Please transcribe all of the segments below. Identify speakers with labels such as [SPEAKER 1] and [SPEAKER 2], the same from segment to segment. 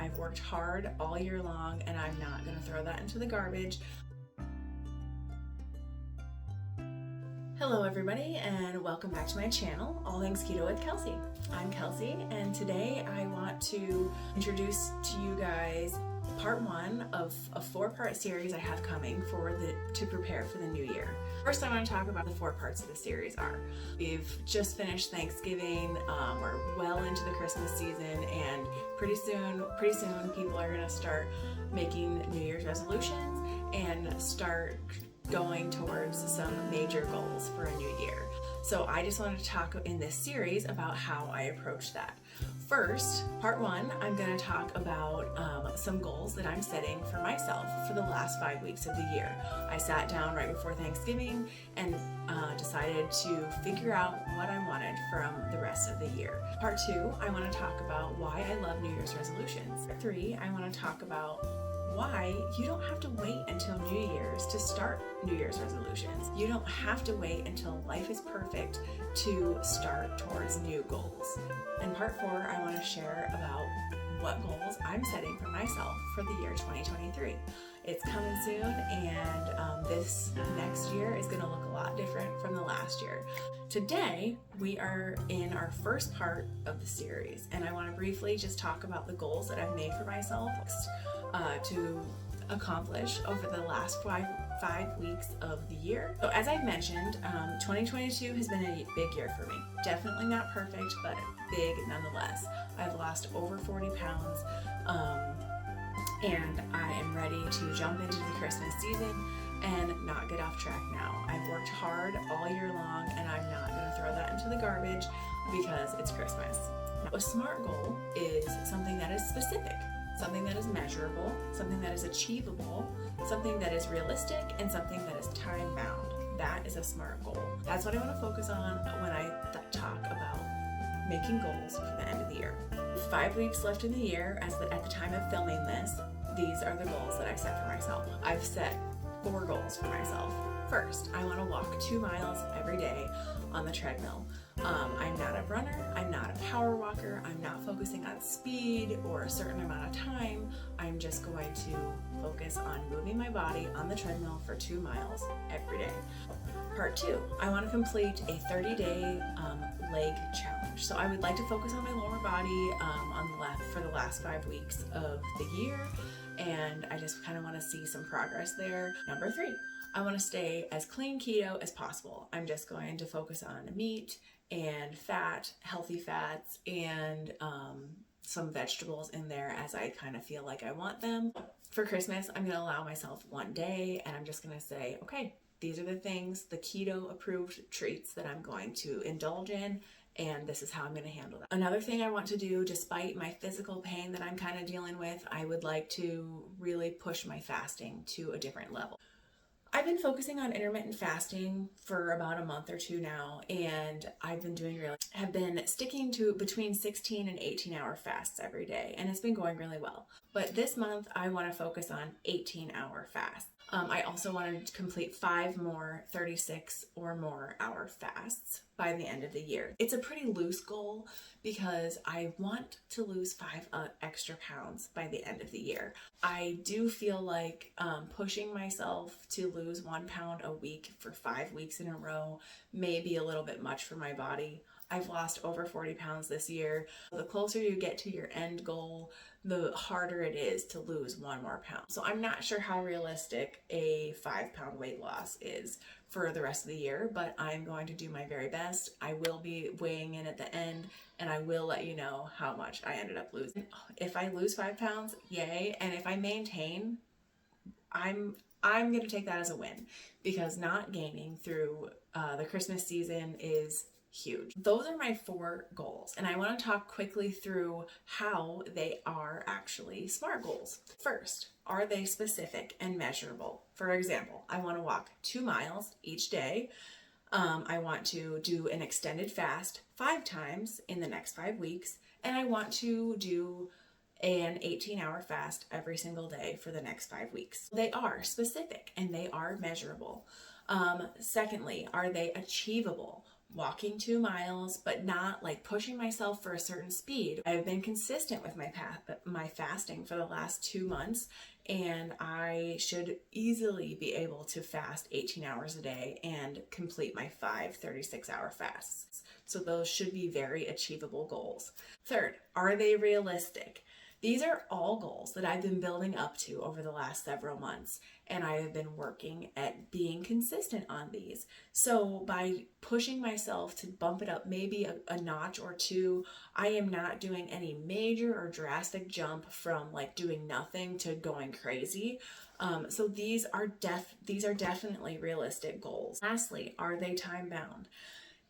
[SPEAKER 1] I've worked hard all year long and I'm not gonna throw that into the garbage. Hello everybody and welcome back to my channel, All Things Keto with Kelsey. I'm Kelsey and today I want to introduce to you guys part one of a 4-part series I have coming to prepare for the new year. First, I want to talk about the 4 parts of the series are. We've just finished Thanksgiving, we're well into the Christmas season, and pretty soon people are going to start making New Year's resolutions and start going towards some major goals for a new year. So I just wanted to talk in this series about how I approach that. First, part 1, I'm going to talk about some goals that I'm setting for myself for the last 5 weeks of the year. I sat down right before Thanksgiving and decided to figure out what I wanted from the rest of the year. Part 2, I want to talk about why I love New Year's resolutions. Part 3, I want to talk about why you don't have to wait until New Year's to start New Year's resolutions. You don't have to wait until life is perfect to start towards new goals. In part 4, I want to share about what goals I'm setting for myself for the year 2023. It's coming soon, and this next year is going to look a lot different from the last year. Today, we are in our first part of the series, and I want to briefly just talk about the goals that I've made for myself to accomplish over the last five weeks of the year. So as I've mentioned, 2022 has been a big year for me. Definitely not perfect, but big nonetheless. I've lost over 40 pounds, and I am ready to jump into the Christmas season and not get off track now. I've worked hard all year long and I'm not going to throw that into the garbage because it's Christmas. Now, a SMART goal is something that is specific, something that is measurable, something that is achievable, something that is realistic, and something that is time-bound. That is a SMART goal. That's what I want to focus on when I talk about making goals for the end of the year. 5 weeks left in the year at the time of filming this. These are the goals that I set for myself. I've set 4 goals for myself. First, I want to walk 2 miles every day on the treadmill. I'm not a runner, I'm not a power walker, I'm not focusing on speed or a certain amount of time. I'm just going to focus on moving my body on the treadmill for 2 miles every day. Part 2, I want to complete a 30-day leg challenge. So I would like to focus on my lower body on the left for the last 5 weeks of the year, and I just kind of want to see some progress there. Number 3, I want to stay as clean keto as possible. I'm just going to focus on meat and fat, healthy fats, and some vegetables in there as I kind of feel like I want them. For Christmas, I'm going to allow myself 1 day, and I'm just going to say, okay, these are the things, the keto approved treats that I'm going to indulge in, and this is how I'm going to handle that. Another thing I want to do, despite my physical pain that I'm kind of dealing with, I would like to really push my fasting to a different level. I've been focusing on intermittent fasting for about a month or 2 now, and have been sticking to between 16 and 18-hour fasts every day, and it's been going really well. But this month, I want to focus on 18-hour fasts. I also want to complete 5 more 36 or more hour fasts by the end of the year. It's a pretty loose goal because I want to lose 5 extra pounds by the end of the year. I do feel like pushing myself to lose 1 pound a week for 5 weeks in a row may be a little bit much for my body. I've lost over 40 pounds this year. The closer you get to your end goal, the harder it is to lose 1 more pound. So I'm not sure how realistic a 5-pound weight loss is for the rest of the year, but I'm going to do my very best. I will be weighing in at the end, and I will let you know how much I ended up losing. If I lose 5 pounds, yay. And if I maintain, I'm going to take that as a win, because not gaining through the Christmas season is huge. Those are my 4 goals, and I want to talk quickly through how they are actually SMART goals. First, are they specific and measurable? For example, I want to walk 2 miles each day. I want to do an extended fast 5 times in the next 5 weeks, and I want to do an 18-hour fast every single day for the next 5 weeks. They are specific and they are measurable. Secondly, are they achievable? walking 2 miles, but not like pushing myself for a certain speed. I've been consistent with my fasting for the last 2 months, and I should easily be able to fast 18 hours a day and complete my 5 36-hour fasts. So those should be very achievable goals. Third, are they realistic? These are all goals that I've been building up to over the last several months, and I have been working at being consistent on these. So by pushing myself to bump it up maybe a notch or two, I am not doing any major or drastic jump from like doing nothing to going crazy. So these are definitely realistic goals. Lastly, are they time bound?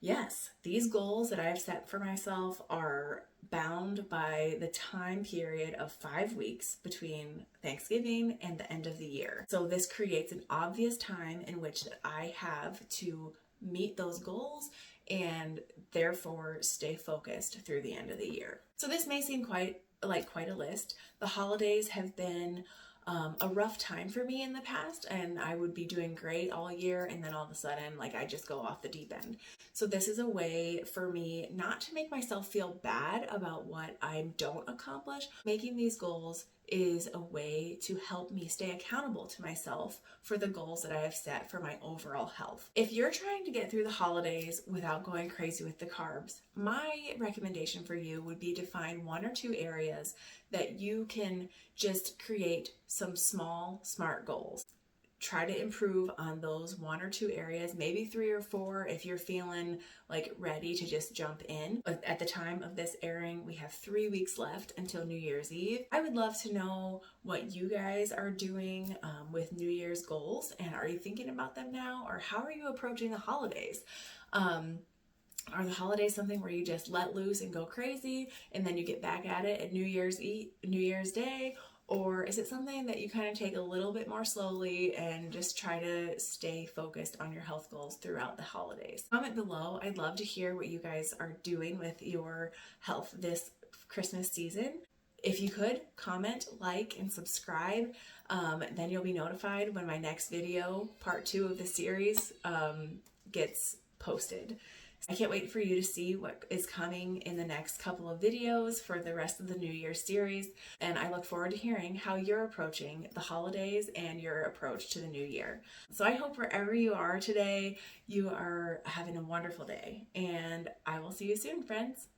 [SPEAKER 1] Yes, these goals that I've set for myself are bound by the time period of 5 weeks between Thanksgiving and the end of the year. So this creates an obvious time in which that I have to meet those goals and therefore stay focused through the end of the year. So this may seem quite a list. The holidays have been a rough time for me in the past, and I would be doing great all year, and then all of a sudden like I just go off the deep end. So this is a way for me not to make myself feel bad about what I don't accomplish. Making these goals is a way to help me stay accountable to myself for the goals that I have set for my overall health. If you're trying to get through the holidays without going crazy with the carbs, my recommendation for you would be to find 1 or 2 areas that you can just create some small, smart goals. Try to improve on those 1 or 2 areas, maybe 3 or 4 if you're feeling like ready to just jump in. But at the time of this airing, we have 3 weeks left until New Year's Eve. I would love to know what you guys are doing with New Year's goals, and are you thinking about them now, or how are you approaching the holidays? Are the holidays something where you just let loose and go crazy and then you get back at it at New Year's Day? Or is it something that you kind of take a little bit more slowly and just try to stay focused on your health goals throughout the holidays? Comment below. I'd love to hear what you guys are doing with your health this Christmas season. If you could, comment, like, and subscribe. Then you'll be notified when my next video, part 2 of the series, gets posted. I can't wait for you to see what is coming in the next couple of videos for the rest of the New Year series, and I look forward to hearing how you're approaching the holidays and your approach to the new year. So I hope wherever you are today, you are having a wonderful day, and I will see you soon, friends.